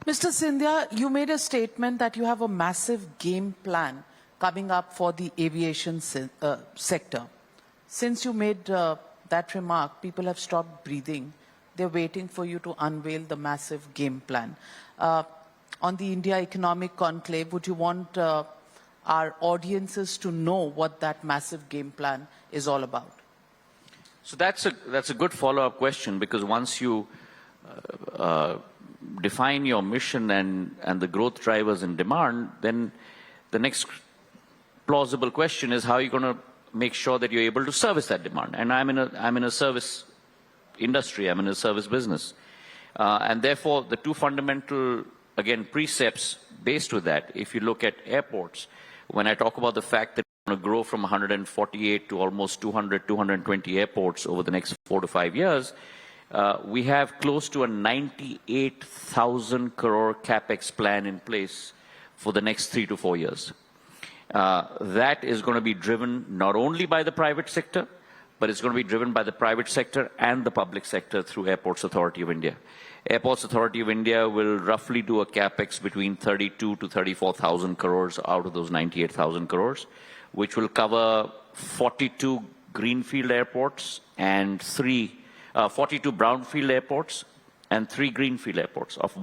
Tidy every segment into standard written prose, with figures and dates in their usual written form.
Mr. Scindia, you made a statement that you have a massive game plan coming up for the aviation sector. Since you made that remark, people have stopped breathing. They're waiting for you to unveil the massive game plan. On the India Economic Conclave, would you want our audiences to know what that massive game plan is all about? So that's a good follow-up question, because once you define your mission and the growth drivers and demand, then the next plausible question is how are you going to make sure that you're able to service that demand. And I'm in a service industry, I'm in a service business. And therefore, the two fundamental, again, precepts based with that, if you look at airports, when I talk about the fact that we're going to grow from 148 to almost 200, 220 airports over the next 4 to 5 years, we have close to a 98,000 crore capex plan in place for the next 3 to 4 years. That is going to be driven not only by the private sector, but it's going to be driven by the private sector and the public sector through Airports Authority of India. Airports Authority of India will roughly do a capex between 32 to 34,000 crores out of those 98,000 crores, which will cover 42 greenfield airports and 42 brownfield airports and 3 greenfield airports, of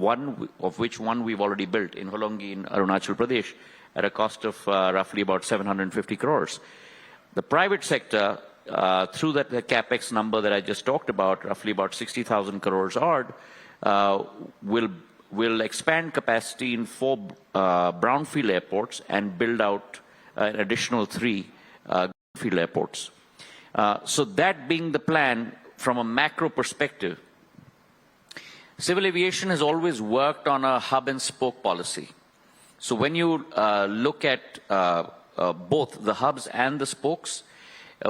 which one we've already built in Holongi in Arunachal Pradesh at a cost of roughly about 750 crores. The private sector, through the capex number that I just talked about, roughly about 60,000 crores odd, will expand capacity in 4 brownfield airports and build out an additional 3 greenfield airports. So that being the plan, from a macro perspective, civil aviation has always worked on a hub and spoke policy. So when you look at both the hubs and the spokes,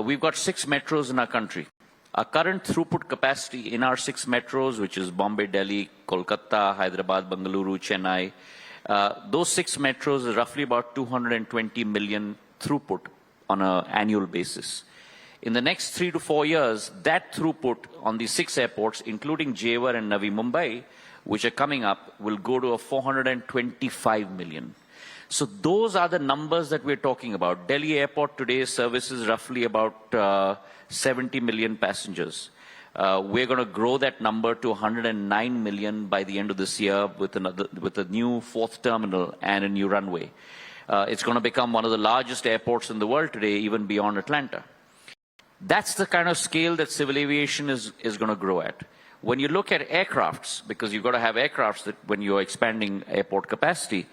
we've got 6 metros in our country. Our current throughput capacity in our 6 metros, which is Bombay, Delhi, Kolkata, Hyderabad, Bengaluru, Chennai, those 6 metros is roughly about 220 million throughput on an annual basis. In the next 3 to 4 years, that throughput on the 6 airports, including Jewar and Navi Mumbai, which are coming up, will go to a 425 million. So those are the numbers that we're talking about. Delhi Airport today services roughly about 70 million passengers. We're going to grow that number to 109 million by the end of this year with a new 4th terminal and a new runway. It's going to become one of the largest airports in the world today, even beyond Atlanta. That's the kind of scale that civil aviation is going to grow at. When you look at aircrafts, because you've got to have aircrafts that when you're expanding airport capacity,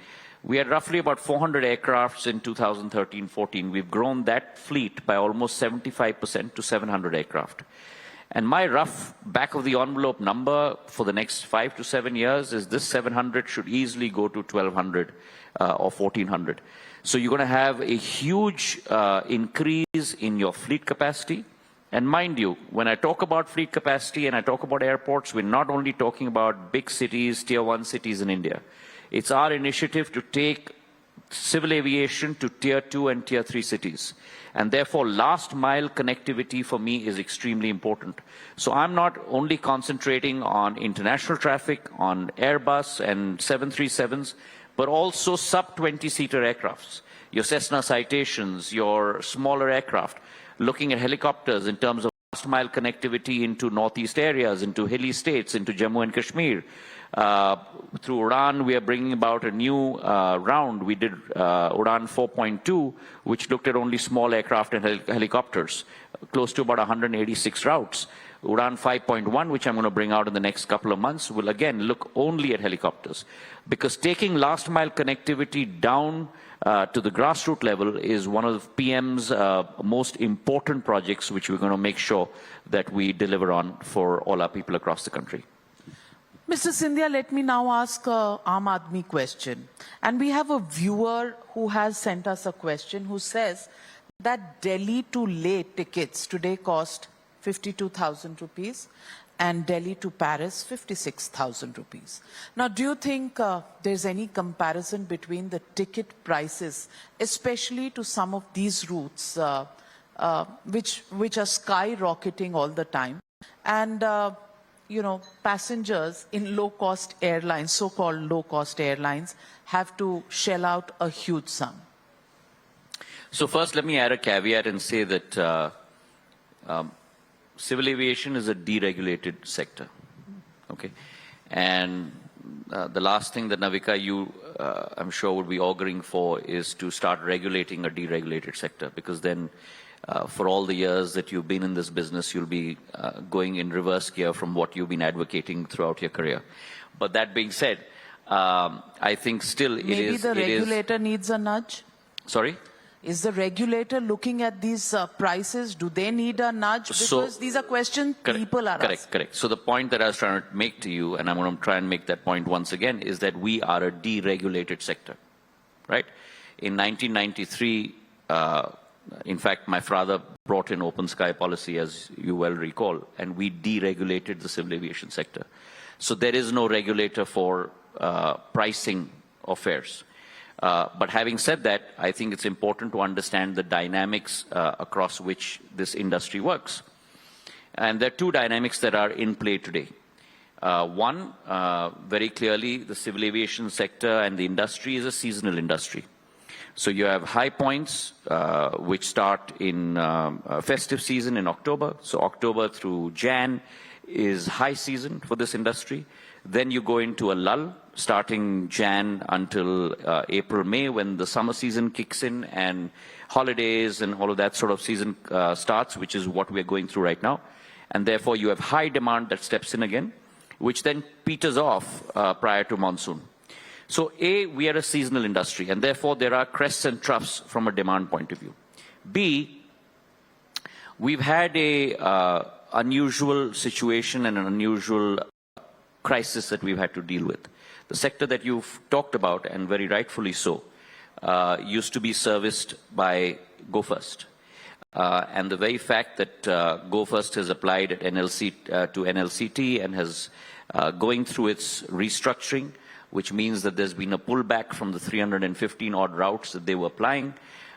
we had roughly about 400 aircrafts in 2013-14. We've grown that fleet by almost 75% to 700 aircraft. And my rough back-of-the-envelope number for the next 5 to 7 years is this 700 should easily go to 1,200 or 1,400. So you're going to have a huge increase in your fleet capacity. And mind you, when I talk about fleet capacity and I talk about airports, we're not only talking about big cities, tier 1 cities in India. It's our initiative to take civil aviation to tier 2 and tier 3 cities. And therefore, last mile connectivity for me is extremely important. So I'm not only concentrating on international traffic, on Airbus and 737s, but also sub-20-seater aircrafts, your Cessna Citations, your smaller aircraft, looking at helicopters in terms of last mile connectivity into northeast areas, into hilly states, into Jammu and Kashmir. Through Udan, we are bringing about a new round. We did Udan 4.2, which looked at only small aircraft and helicopters, close to about 186 routes. Udan 5.1, which I'm going to bring out in the next couple of months, will again look only at helicopters. Because taking last mile connectivity down to the grassroots level is one of the PM's most important projects, which we're going to make sure that we deliver on for all our people across the country. Mr. Scindia, let me now ask a Aam Aadmi question. And we have a viewer who has sent us a question who says that Delhi to Leh tickets today cost 52,000 rupees and Delhi to Paris 56,000 rupees. Now, do you think there's any comparison between the ticket prices, especially to some of these routes, which are skyrocketing all the time? And passengers in low-cost airlines, so-called low-cost airlines, have to shell out a huge sum? So first, let me add a caveat and say that civil aviation is a deregulated sector. Okay, and the last thing that Navika, you I'm sure would be auguring for is to start regulating a deregulated sector, because then for all the years that you've been in this business, you'll be going in reverse gear from what you've been advocating throughout your career. But that being said, I think still Maybe the regulator needs a nudge? Sorry? Is the regulator looking at these prices? Do they need a nudge? Because these are questions people are asking. Correct. So the point that I was trying to make to you, and I'm going to try and make that point once again, is that we are a deregulated sector, right? In 1993, in fact, my father brought in open sky policy, as you well recall, and we deregulated the civil aviation sector. So there is no regulator for pricing of fares. But having said that, I think it's important to understand the dynamics across which this industry works. And there are two dynamics that are in play today. One, very clearly, the civil aviation sector and the industry is a seasonal industry. So you have high points, which start in festive season in October. So October through Jan is high season for this industry. Then you go into a lull, starting Jan until April, May, when the summer season kicks in and holidays and all of that sort of season starts, which is what we're going through right now. And therefore, you have high demand that steps in again, which then peters off prior to monsoon. So A, we are a seasonal industry, and therefore there are crests and troughs from a demand point of view. B, we've had a unusual situation and an unusual crisis that we've had to deal with. The sector that you've talked about, and very rightfully so, used to be serviced by Go First. And the very fact that Go First has applied at to NLCT and has going through its restructuring, which means that there's been a pullback from the 315 odd routes that they were applying,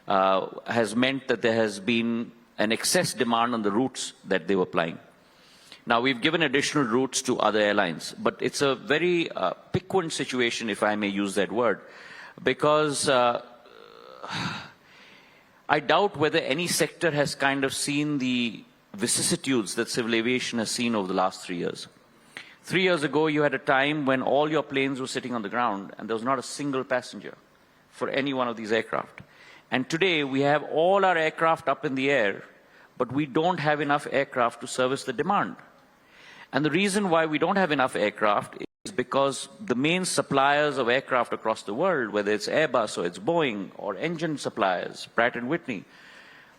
has meant that there has been an excess demand on the routes that they were applying. Now, we've given additional routes to other airlines, but it's a very piquant situation, if I may use that word, because I doubt whether any sector has kind of seen the vicissitudes that civil aviation has seen over the last 3 years. 3 years ago, you had a time when all your planes were sitting on the ground and there was not a single passenger for any one of these aircraft. And today, we have all our aircraft up in the air, but we don't have enough aircraft to service the demand. And the reason why we don't have enough aircraft is because the main suppliers of aircraft across the world, whether it's Airbus or it's Boeing or engine suppliers, Pratt & Whitney,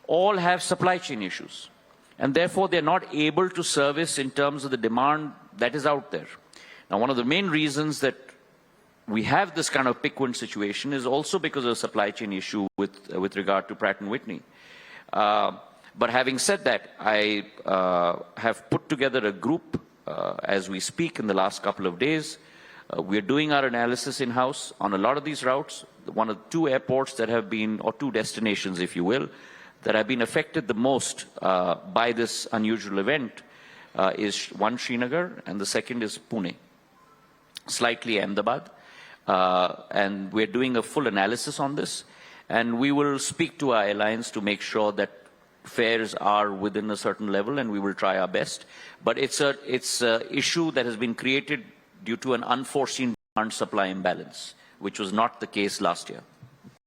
all have supply chain issues. And therefore, they're not able to service in terms of the demand that is out there. Now, one of the main reasons that we have this kind of piquant situation is also because of a supply chain issue with regard to Pratt & Whitney. But having said that, I have put together a group as we speak in the last couple of days. We're doing our analysis in-house on a lot of these routes. One of the two airports that have been, or two destinations, if you will, that have been affected the most by this unusual event is one Srinagar and the second is Pune, slightly Ahmedabad. And we're doing a full analysis on this. And we will speak to our airlines to make sure that fares are within a certain level, and we will try our best. But it's a issue that has been created due to an unforeseen demand-supply imbalance, which was not the case last year.